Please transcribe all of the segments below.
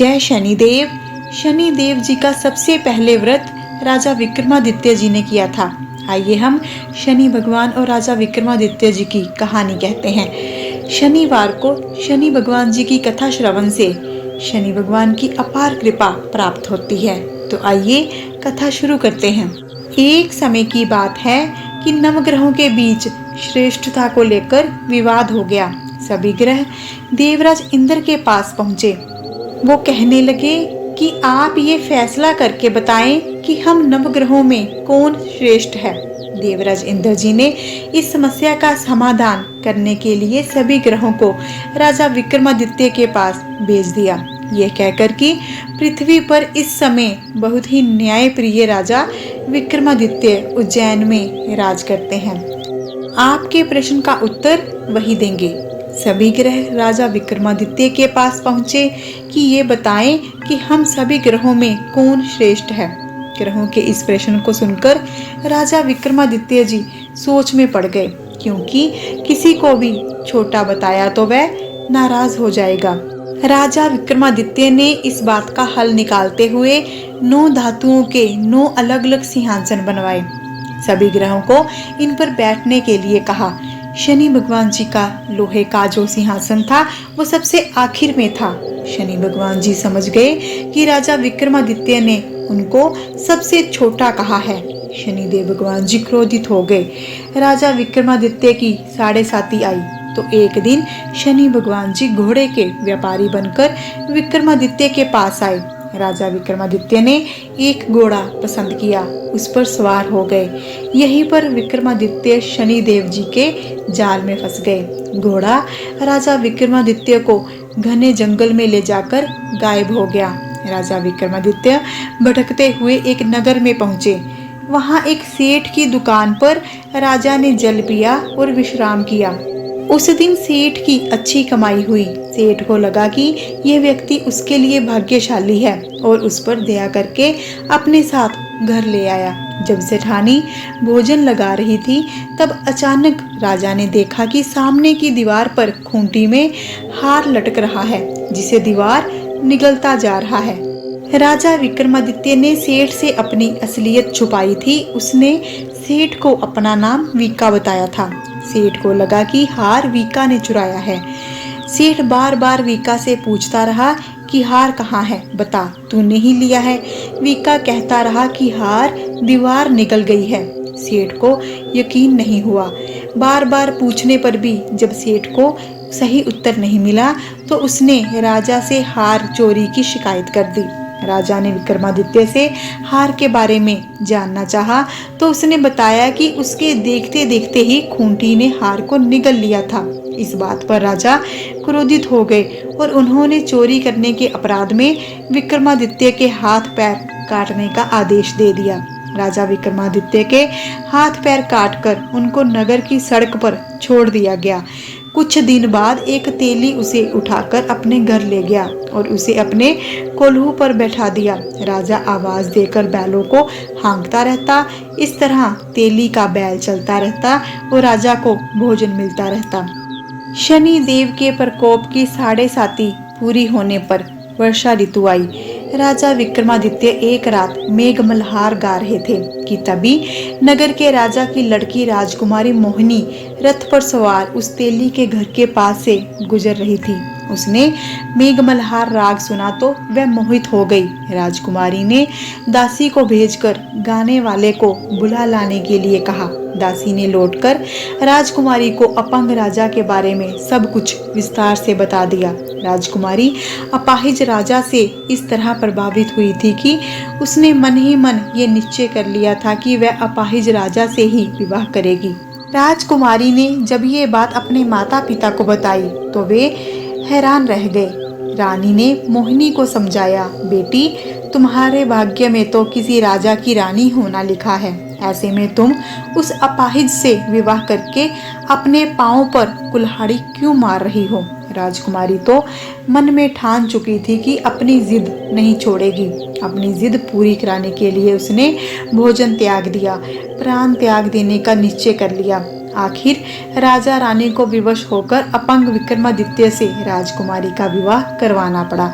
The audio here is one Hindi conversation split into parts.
जय शनिदेव। शनिदेव जी का सबसे पहले व्रत राजा विक्रमादित्य जी ने किया था। आइए हम शनि भगवान और राजा विक्रमादित्य जी की कहानी कहते हैं। शनिवार को शनि भगवान जी की कथा श्रवण से शनि भगवान की अपार कृपा प्राप्त होती है। तो आइए कथा शुरू करते हैं। एक समय की बात है कि नवग्रहों के बीच श्रेष्ठता को लेकर विवाद हो गया। सभी ग्रह देवराज इंद्र के पास पहुंचे। वो कहने लगे कि आप ये फैसला करके बताएं कि हम नवग्रहों में कौन श्रेष्ठ है। देवराज इंद्र जी ने इस समस्या का समाधान करने के लिए सभी ग्रहों को राजा विक्रमादित्य के पास भेज दिया। ये कहकर कि पृथ्वी पर इस समय बहुत ही न्यायप्रिय राजा विक्रमादित्य उज्जैन में राज करते हैं। आपके प्रश्न का उत्तर वही देंगे। सभी ग्रह राजा विक्रमादित्य के पास पहुंचे कि ये बताएं कि हम सभी ग्रहों में कौन श्रेष्ठ है। ग्रहों के इस प्रश्न को सुनकर राजा विक्रमादित्य जी सोच में पड़ गए, क्योंकि किसी को भी छोटा बताया तो वह नाराज हो जाएगा। राजा विक्रमादित्य ने इस बात का हल निकालते हुए 9 धातुओं के 9 अलग अलग सिंहासन बनवाए। सभी ग्रहों को इन पर बैठने के लिए कहा। शनि भगवान जी का लोहे का जो सिंहासन था वो सबसे आखिर में था। शनि भगवान जी समझ गए कि राजा विक्रमादित्य ने उनको सबसे छोटा कहा है। शनिदेव भगवान जी क्रोधित हो गए। राजा विक्रमादित्य की साढ़े साती आई तो एक दिन शनि भगवान जी घोड़े के व्यापारी बनकर विक्रमादित्य के पास आए। राजा विक्रमादित्य ने एक घोड़ा पसंद किया, उस पर सवार हो गए। यहीं पर विक्रमादित्य शनिदेव जी के जाल में फंस गए। घोड़ा राजा विक्रमादित्य को घने जंगल में ले जाकर गायब हो गया। राजा विक्रमादित्य भटकते हुए एक नगर में पहुंचे। वहां एक सेठ की दुकान पर राजा ने जल पिया और विश्राम किया। उस दिन सेठ की अच्छी कमाई हुई। सेठ को लगा कि यह व्यक्ति उसके लिए भाग्यशाली है और उस पर दया करके अपने साथ घर ले आया। जब सेठानी भोजन लगा रही थी तब अचानक राजा ने देखा कि सामने की दीवार पर खूंटी में हार लटक रहा है, जिसे दीवार निगलता जा रहा है। राजा विक्रमादित्य ने सेठ से अपनी असलियत छुपाई थी। उसने सेठ को अपना नाम वीका बताया था। सेठ को लगा कि हार वीका ने चुराया है। सेठ बार बार वीका से पूछता रहा कि हार कहाँ है, बता, तूने ही लिया है। वीका कहता रहा कि हार दीवार निकल गई है। सेठ को यकीन नहीं हुआ। बार बार पूछने पर भी जब सेठ को सही उत्तर नहीं मिला तो उसने राजा से हार चोरी की शिकायत कर दी। राजा ने विक्रमादित्य से हार के बारे में जानना चाहा तो उसने बताया कि उसके देखते देखते ही खूंटी ने हार को निगल लिया था। इस बात पर राजा क्रोधित हो गए और उन्होंने चोरी करने के अपराध में विक्रमादित्य के हाथ पैर काटने का आदेश दे दिया। राजा विक्रमादित्य के हाथ पैर काटकर उनको नगर की सड़क पर छोड़ दिया गया। कुछ दिन बाद एक तेली उसे उठाकर अपने घर ले गया और उसे अपने कोल्हू पर बैठा दिया। राजा आवाज देकर बैलों को हाँकता रहता। इस तरह तेली का बैल चलता रहता और राजा को भोजन मिलता रहता। शनि देव के प्रकोप की साढ़े साती पूरी होने पर वर्षा ऋतु आई। राजा विक्रमादित्य एक रात मेघ मल्हार गा रहे थे कि तभी नगर के राजा की लड़की राजकुमारी मोहिनी रथ पर सवार उस तेली के घर के पास से गुजर रही थी। उसने मेघ मल्हार राग सुना तो वह मोहित हो गई। राजकुमारी ने दासी को भेजकर गाने वाले को बुला लाने के लिए कहा। दासी ने लौटकर राजकुमारी को अपंग राजा के बारे में सब कुछ विस्तार से बता दिया। राजकुमारी अपाहिज राजा से इस तरह प्रभावित हुई थी कि उसने मन ही मन ये निश्चय कर लिया था कि वह अपाहिज राजा से ही विवाह करेगी। राजकुमारी ने जब ये बात अपने माता पिता को बताई तो वे हैरान रह गए। रानी ने मोहिनी को समझाया, बेटी, तुम्हारे भाग्य में तो किसी राजा की रानी होना लिखा है। ऐसे में तुम उस अपाहिज से विवाह करके अपने पांव पर कुल्हाड़ी क्यों मार रही हो। राजकुमारी तो मन में ठान चुकी थी कि अपनी जिद नहीं छोड़ेगी। अपनी जिद पूरी कराने के लिए उसने भोजन त्याग दिया, प्राण त्याग देने का निश्चय कर लिया। आखिर राजा रानी को विवश होकर अपंग विक्रमादित्य से राजकुमारी का विवाह करवाना पड़ा।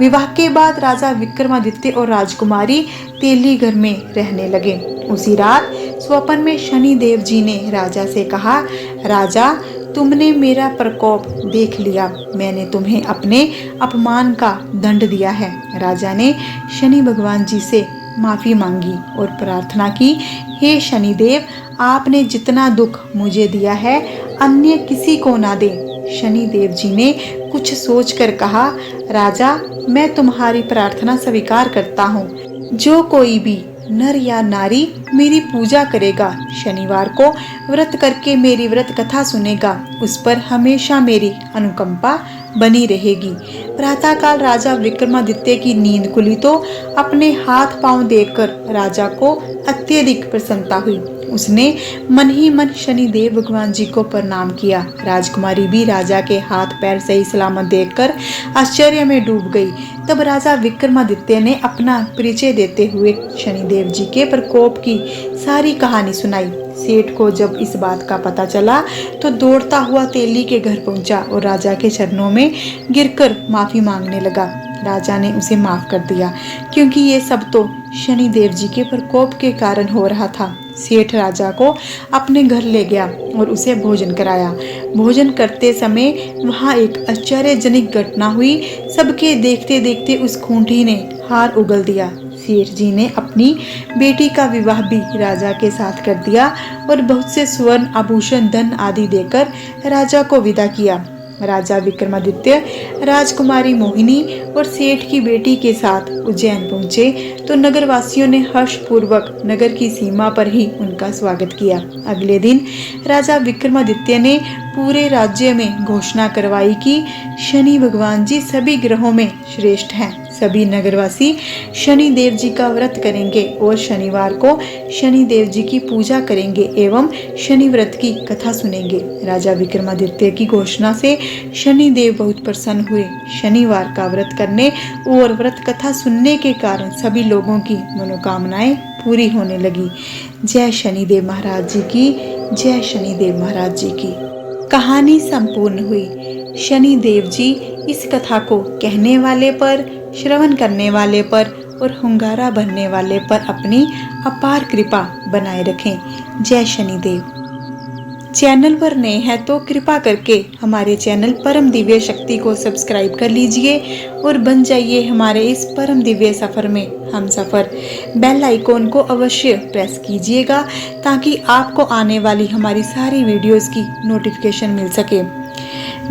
विवाह के बाद राजा विक्रमादित्य और राजकुमारी तेली घर में रहने लगे। उसी रात स्वप्न में शनि देव जी ने राजा से कहा, राजा, तुमने मेरा प्रकोप देख लिया, मैंने तुम्हें अपने अपमान का दंड दिया है। राजा ने शनि भगवान जी से माफी मांगी और प्रार्थना की, हे शनिदेव, आपने जितना दुख मुझे दिया है अन्य किसी को ना दे। शनि देव जी ने कुछ सोचकर कहा, राजा, मैं तुम्हारी प्रार्थना स्वीकार करता हूँ। जो कोई भी नर या नारी मेरी पूजा करेगा, शनिवार को व्रत करके मेरी व्रत कथा सुनेगा, उस पर हमेशा मेरी अनुकंपा बनी रहेगी। प्रातःकाल राजा विक्रमादित्य की नींद खुली तो अपने हाथ पांव देखकर राजा को अत्यधिक प्रसन्नता हुई। उसने मन ही मन शनि देव भगवान जी को प्रणाम किया। राजकुमारी भी राजा के हाथ पैर सही सलामत देखकर आश्चर्य में डूब गई। तब राजा विक्रमादित्य ने अपना परिचय देते हुए शनिदेव जी के प्रकोप की सारी कहानी सुनाई। सेठ को जब इस बात का पता चला तो दौड़ता हुआ तेली के घर पहुंचा और राजा के चरणों में गिरकर माफी मांगने लगा। राजा ने उसे माफ कर दिया, क्योंकि ये सब तो शनि देव जी के प्रकोप के कारण हो रहा था। सेठ राजा को अपने घर ले गया और उसे भोजन कराया। भोजन करते समय वहां एक आश्चर्यजनक घटना हुई। सबके देखते देखते उस खूंटी ने हार उगल दिया। सेठ जी ने अपनी बेटी का विवाह भी राजा के साथ कर दिया और बहुत से स्वर्ण आभूषण, धन आदि देकर राजा को विदा किया। राजा विक्रमादित्य राजकुमारी मोहिनी और सेठ की बेटी के साथ उज्जैन पहुंचे तो नगरवासियों ने हर्षपूर्वक नगर की सीमा पर ही उनका स्वागत किया। अगले दिन राजा विक्रमादित्य ने पूरे राज्य में घोषणा करवाई कि शनि भगवान जी सभी ग्रहों में श्रेष्ठ हैं। सभी नगरवासी शनि देव जी का व्रत करेंगे और शनिवार को शनि देव जी की पूजा करेंगे एवं शनि व्रत की कथा सुनेंगे। राजा विक्रमादित्य की घोषणा से शनि देव बहुत प्रसन्न हुए। शनिवार का व्रत करने और व्रत कथा सुनने के कारण सभी लोगों की मनोकामनाएं पूरी होने लगी। जय शनिदेव महाराज जी की, जय शनिदेव महाराज जी की। कहानी संपूर्ण हुई। शनि देव जी इस कथा को कहने वाले पर, श्रवण करने वाले पर और हुंगारा भरने वाले पर अपनी अपार कृपा बनाए रखें। जय शनिदेव। चैनल पर नए हैं तो कृपा करके हमारे चैनल परम दिव्य शक्ति को सब्सक्राइब कर लीजिए और बन जाइए हमारे इस परम दिव्य सफर में हम सफर। बेल आइकॉन को अवश्य प्रेस कीजिएगा ताकि आपको आने वाली हमारी सारी वीडियोस की नोटिफिकेशन मिल सके।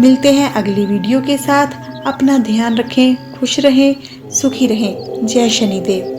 मिलते हैं अगली वीडियो के साथ। अपना ध्यान रखें, खुश रहें, सुखी रहें। जय शनिदेव।